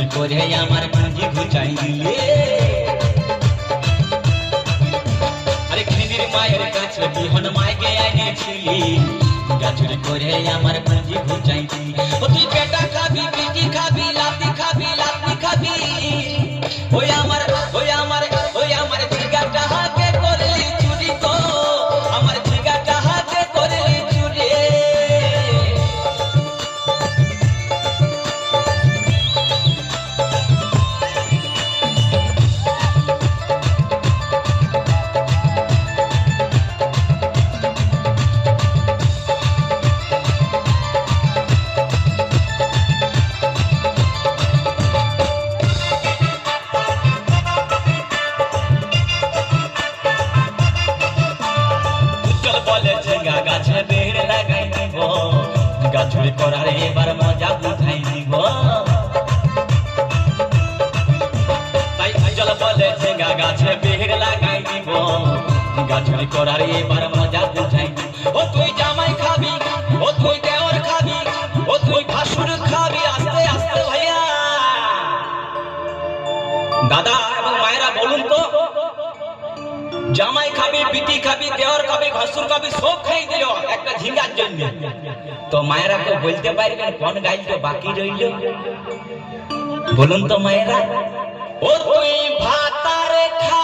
গাছুরি করে আমার পুঁজি ঘুচাই দিলে। আরে খিদির মায়ের কাছে বিহন মাইকে এনেছিলি, গাছুরি করে আমার পুঁজি ঘুচাই দিলি। ও তুই পেটা খাবি, পিটি খাবি, লাতি খাবি, লাতি খাবি। ওই আমার ওই আমার ওই আমার জিগাটা হাতে করলি চুরি তো, আমার জিগাটা হাতে করলি চুরি। গাছে বেড় লাগাই দিব, গাছুরি করার এবার মজা উঠাই দিব। তাই চল বলে ঝিঙ্গা গাছে বেড় লাগাই দিব, গাছুরি করার এবার মজা উঠাই দিব। ও তুই জামাই খাবি, ও তুই দেওর খাবি, ও তুই ভাসুর খাবি। আস্তে আস্তে ভাইয়া দাদা এবং মায়েরা বলুন তো, জামাই খাবি, পিটি খাবি, দেওর খাবি, ভাসুর খাবি, সব খাই দিল একটা ঝিঙ্গার জন্য। তো মায়েরা তো বলতে পারবেন কোন গাইলটা বাকি রইল? বলুন তো মায়েরা। ও তুই ভাতারে খা